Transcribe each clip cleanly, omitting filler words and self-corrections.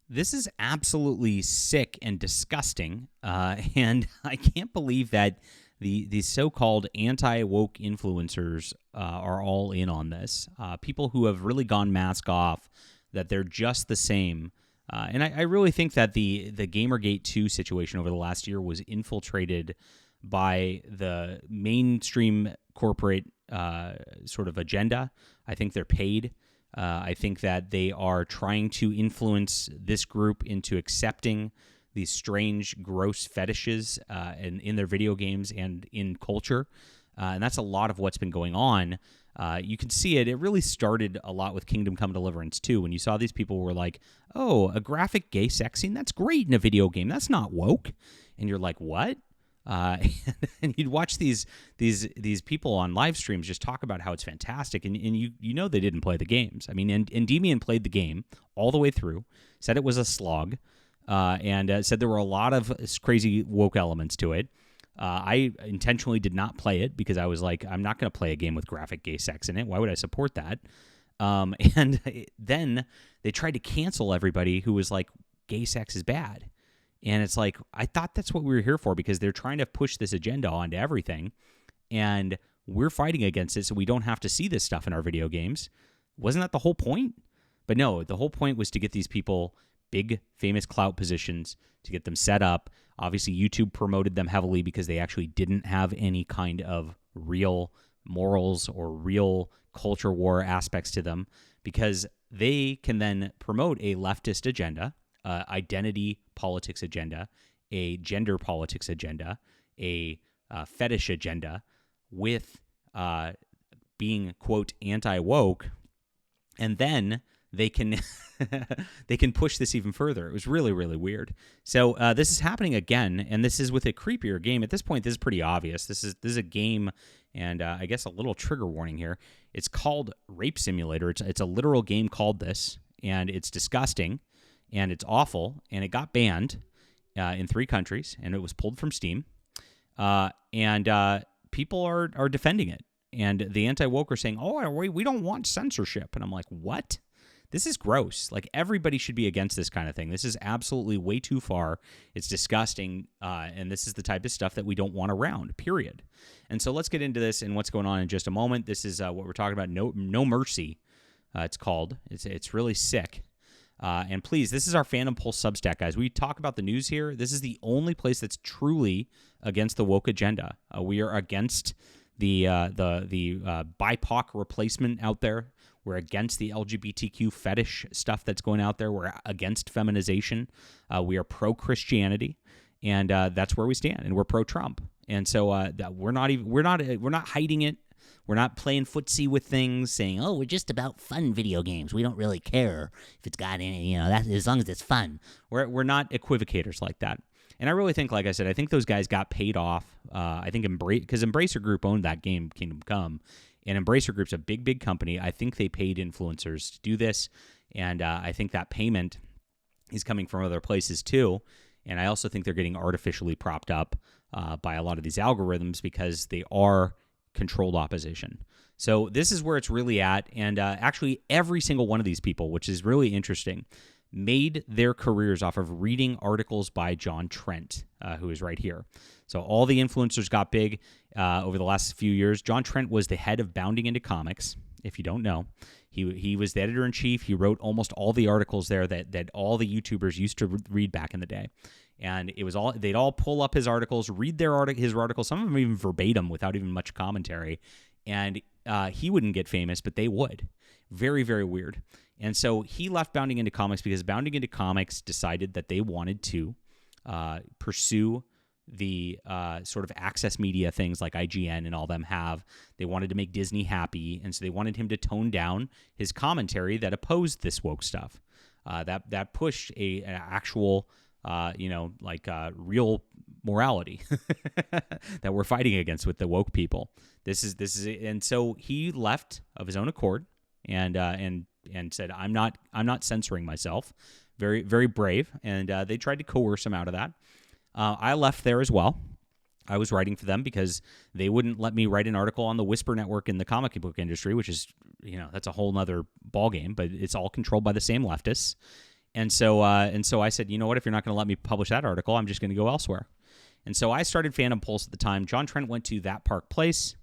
This is absolutely sick and disgusting, and I can't believe that the so-called anti-woke influencers are all in on this. People who have really gone mask off, that they're just the same. And I really think that the Gamergate 2 situation over the last year was infiltrated by the mainstream corporate sort of agenda. I think they're paid. I think that they are trying to influence this group into accepting these strange, gross fetishes in their video games and in culture. And that's a lot of what's been going on. You can see it. It really started a lot with Kingdom Come Deliverance 2, when you saw these people were like, oh, a graphic gay sex scene? That's great in a video game. That's not woke. And you're like, what? And you'd watch these people on live streams just talk about how it's fantastic, and you know they didn't play the games. I mean, and Endymion played the game all the way through, said it was a slog, and said there were a lot of crazy woke elements to it. I intentionally did not play it because I was like, I'm not going to play a game with graphic gay sex in it. Why would I support that? And then they tried to cancel everybody who was like, gay sex is bad. And it's like, I thought that's what we were here for, because they're trying to push this agenda onto everything, and we're fighting against it so we don't have to see this stuff in our video games. Wasn't that the whole point? But no, the whole point was to get these people big, famous clout positions, to get them set up. Obviously, YouTube promoted them heavily because they actually didn't have any kind of real morals or real culture war aspects to them, because they can then promote a leftist agenda, identity politics agenda, a gender politics agenda, a fetish agenda, with being, quote, anti-woke, and then they can they can push this even further. It was really, really weird. So this is happening again, and this is with a creepier game. At this point, this is pretty obvious. This is a game, and I guess a little trigger warning here. It's called Rape Simulator. It's a literal game called this, and it's disgusting, and it's awful, and it got banned in 3 countries, and it was pulled from Steam, and people are defending it, and the anti-woke are saying, oh, we don't want censorship, and I'm like, what? This is gross. Like, everybody should be against this kind of thing. This is absolutely way too far. It's disgusting, and this is the type of stuff that we don't want around, period. And so let's get into this and what's going on in just a moment. This is what we're talking about, No Mercy, it's called. It's really sick. And please, this is our Phantom Pulse Substack, guys. We talk about the news here. This is the only place that's truly against the woke agenda. We are against the BIPOC replacement out there. We're against the LGBTQ fetish stuff that's going out there. We're against feminization. We are pro-Christianity, and that's where we stand. And we're pro-Trump. And so we're not hiding it. We're not playing footsie with things, saying, "Oh, we're just about fun video games. We don't really care if it's got any, that as long as it's fun." We're not equivocators like that. And I really think, like I said, I think those guys got paid off. I think because Embracer Group owned that game, Kingdom Come, and Embracer Group's a big, big company. I think they paid influencers to do this, and I think that payment is coming from other places too. And I also think they're getting artificially propped up by a lot of these algorithms because they are controlled opposition. So this is where it's really at. And actually, every single one of these people, which is really interesting, made their careers off of reading articles by John Trent, who is right here. So all the influencers got big over the last few years. John Trent was the head of Bounding Into Comics, if you don't know. He was the editor-in-chief. He wrote almost all the articles there that all the YouTubers used to read back in the day. And it was they'd all pull up his articles, read his articles, some of them even verbatim without even much commentary. And he wouldn't get famous, but they would. Very, very weird. And so he left Bounding Into Comics because Bounding Into Comics decided that they wanted to pursue the sort of access media things like IGN and all them have. They wanted to make Disney happy, and so they wanted him to tone down his commentary that opposed this woke stuff. That pushed an actual real morality that we're fighting against with the woke people. This is and so he left of his own accord and said, I'm not censoring myself. Very, very brave. And they tried to coerce him out of that. I left there as well. I was writing for them because they wouldn't let me write an article on the Whisper Network in the comic book industry, which is, that's a whole nother ballgame, but it's all controlled by the same leftists. And so I said, you know what? If you're not going to let me publish that article, I'm just going to go elsewhere. And so I started Phantom Pulse at the time. John Trent went to That Park Place.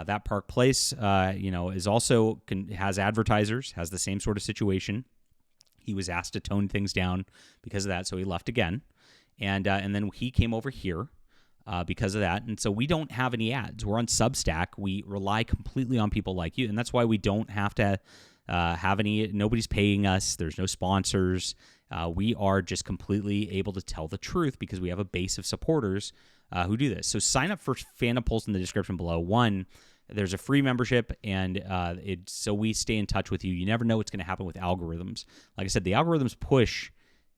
That Park Place, is also has advertisers, has the same sort of situation. He was asked to tone things down because of that, so he left again. And then he came over here because of that. And so we don't have any ads. We're on Substack. We rely completely on people like you, and that's why we don't have to have any. Nobody's paying us. There's no sponsors. We are just completely able to tell the truth because we have a base of supporters who do this. So sign up for Phantom Pulse in the description below. One, there's a free membership, and so we stay in touch with you. You never know what's going to happen with algorithms. Like I said, the algorithms push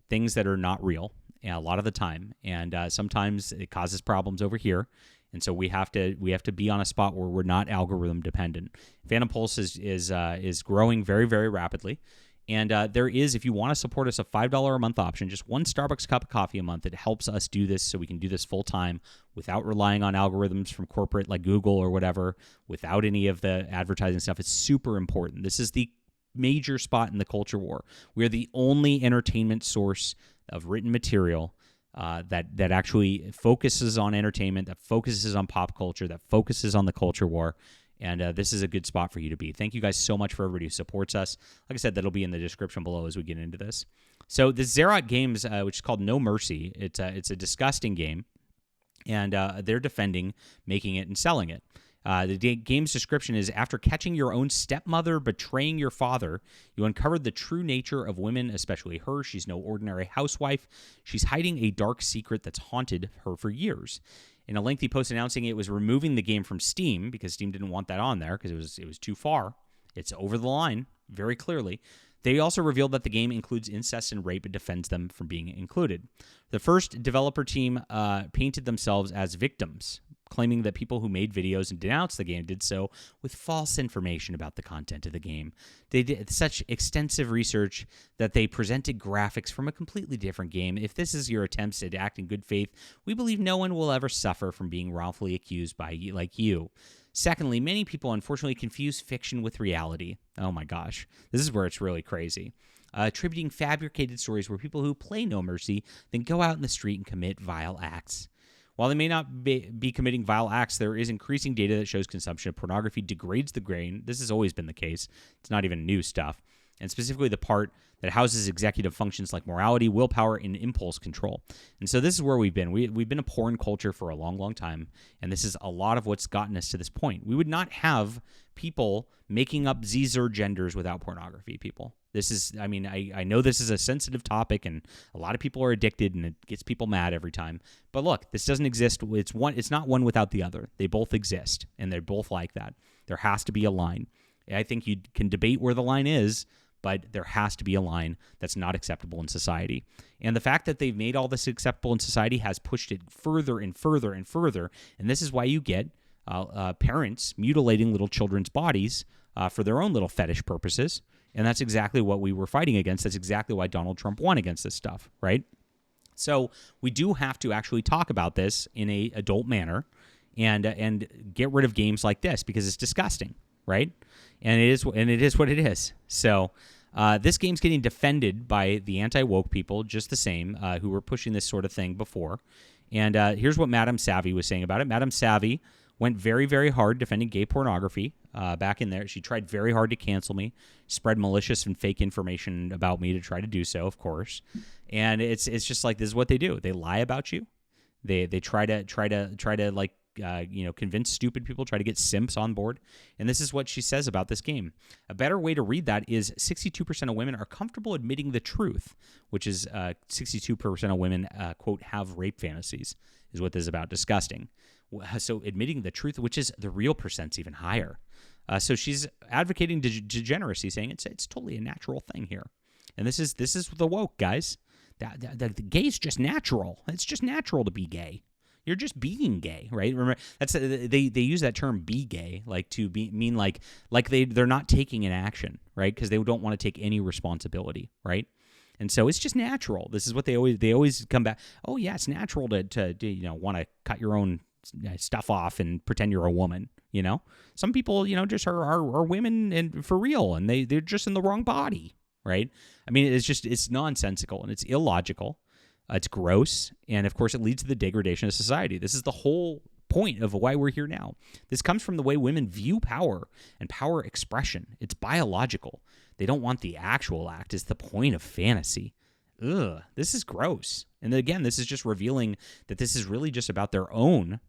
things that are not real a lot of the time, and sometimes it causes problems over here. And so we have to be on a spot where we're not algorithm dependent. Phantom Pulse is growing very, very rapidly. And there is, if you want to support us, a $5 a month option, just one Starbucks cup of coffee a month. It helps us do this so we can do this full time without relying on algorithms from corporate like Google or whatever, without any of the advertising stuff. It's super important. This is the major spot in the culture war. We are the only entertainment source of written material that actually focuses on entertainment, that focuses on pop culture, that focuses on the culture war. And this is a good spot for you to be. Thank you guys so much for everybody who supports us. Like I said, that'll be in the description below as we get into this. So the Xerox Games, which is called No Mercy, it's a disgusting game, and they're defending making it and selling it. The game's description is, after catching your own stepmother betraying your father, you uncovered the true nature of women, especially her. She's no ordinary housewife. She's hiding a dark secret that's haunted her for years. In a lengthy post announcing it was removing the game from Steam because Steam didn't want that on there because it was too far. It's over the line, very clearly. They also revealed that the game includes incest and rape and defends them from being included. The first developer team painted themselves as victims, claiming that people who made videos and denounced the game did so with false information about the content of the game. They did such extensive research that they presented graphics from a completely different game. If this is your attempts at act in good faith, we believe no one will ever suffer from being wrongfully accused by like you. Secondly, many people unfortunately confuse fiction with reality. Oh my gosh, this is where it's really crazy. Attributing fabricated stories where people who play No Mercy then go out in the street and commit vile acts. While they may not be committing vile acts, there is increasing data that shows consumption of pornography degrades the brain. This has always been the case. It's not even new stuff. And specifically the part that houses executive functions like morality, willpower, and impulse control. And so this is where we've been. We've been a porn culture for a long, long time, and this is a lot of what's gotten us to this point. We would not have people making up Zer genders without pornography, people. This is, I know this is a sensitive topic, and a lot of people are addicted, and it gets people mad every time. But look, this doesn't exist. It's not one without the other. They both exist, and they're both like that. There has to be a line. I think you can debate where the line is, but there has to be a line that's not acceptable in society. And the fact that they've made all this acceptable in society has pushed it further and further and further. And this is why you get parents mutilating little children's bodies for their own little fetish purposes. And that's exactly what we were fighting against. That's exactly why Donald Trump won against this stuff, right? So we do have to actually talk about this in an adult manner and get rid of games like this because it's disgusting, right? And it is what it is. So this game's getting defended by the anti-woke people just the same, who were pushing this sort of thing before. And here's what Madame Savvy was saying about it. Madame Savvy went very, very hard defending gay pornography back in there. She tried very hard to cancel me, spread malicious and fake information about me to try to do so, of course. And it's just like, this is what they do. They lie about you. They try to like, convince stupid people, try to get simps on board. And this is what she says about this game. A better way to read that is 62% of women are comfortable admitting the truth, which is 62% of women, quote, have rape fantasies, is what this is about. Disgusting. So admitting the truth, which is the real percent's even higher. So she's advocating degeneracy, saying it's totally a natural thing here. And this is the woke, guys. The gay's just natural. It's just natural to be gay. You're just being gay, right? Remember, that's they use that term "be gay" like to mean like they're not taking an action, right? Because they don't want to take any responsibility, right? And so it's just natural. This is what they always come back. Oh yeah, it's natural to want to cut your own stuff off and pretend you're a woman. Some people just are women and for real, and they're just in the wrong body. right? I mean, it's nonsensical and it's illogical. It's gross. And of course, it leads to the degradation of society. This is the whole point of why we're here now. This comes from the way women view power and power expression. It's biological. They don't want the actual act. It's the point of fantasy. Ugh, this is gross. And again, this is just revealing that this is really just about their own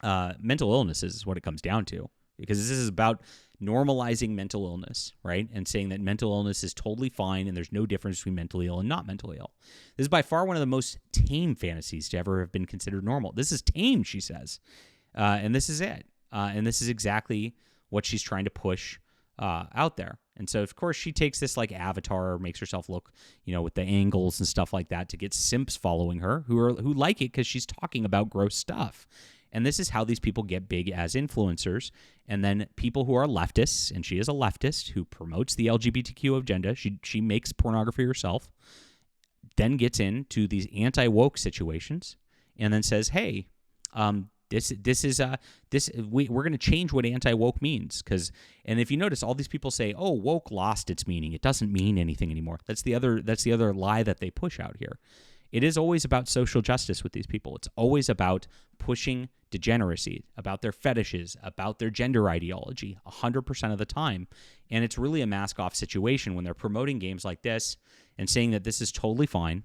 mental illnesses is what it comes down to. Because this is about normalizing mental illness, right? And saying that mental illness is totally fine and there's no difference between mentally ill and not mentally ill. This is by far one of the most tame fantasies to ever have been considered normal. This is tame, she says. And this is it. And this is exactly what she's trying to push out there. And so, of course, she takes this like avatar, makes herself look, with the angles and stuff like that to get simps following her who like it because she's talking about gross stuff. And this is how these people get big as influencers. And then people who are leftists, and she is a leftist who promotes the LGBTQ agenda, she makes pornography herself, then gets into these anti-woke situations and then says, hey, we're going to change what anti-woke means. And if you notice, all these people say, oh, woke lost its meaning. It doesn't mean anything anymore. That's the other lie that they push out here. It is always about social justice with these people. It's always about pushing degeneracy, about their fetishes, about their gender ideology, 100% of the time. And it's really a mask-off situation when they're promoting games like this and saying that this is totally fine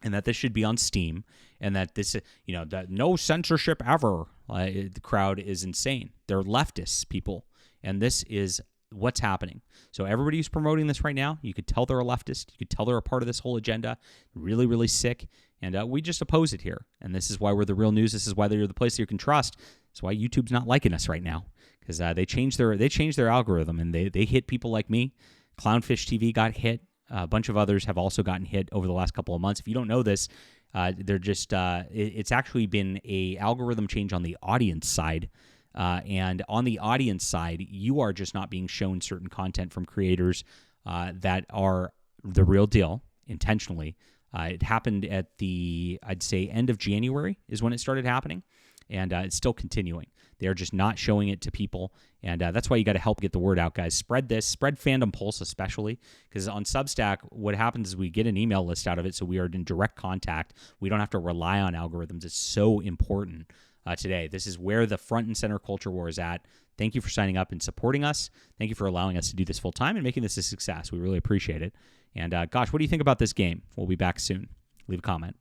and that this should be on Steam and that this, that no censorship ever. The crowd is insane. They're leftists, people. And this is what's happening. So everybody who's promoting this right now, you could tell they're a leftist. You could tell they're a part of this whole agenda. Really, really sick. And we just oppose it here. And this is why we're the real news. This is why they're the place you can trust. That's why YouTube's not liking us right now, because they changed their algorithm and they hit people like me. Clownfish TV got hit. A bunch of others have also gotten hit over the last couple of months. If you don't know this, they're just it's actually been a algorithm change on the audience side. And on the audience side, you are just not being shown certain content from creators that are the real deal intentionally. It happened at I'd say, end of January is when it started happening, and it's still continuing. They are just not showing it to people, and that's why you got to help get the word out, guys. Spread this, spread Fandom Pulse especially, because on Substack, what happens is we get an email list out of it, so we are in direct contact. We don't have to rely on algorithms. It's so important. Today. This is where the front and center culture war is at. Thank you for signing up and supporting us. Thank you for allowing us to do this full time and making this a success. We really appreciate it. And gosh, what do you think about this game? We'll be back soon. Leave a comment.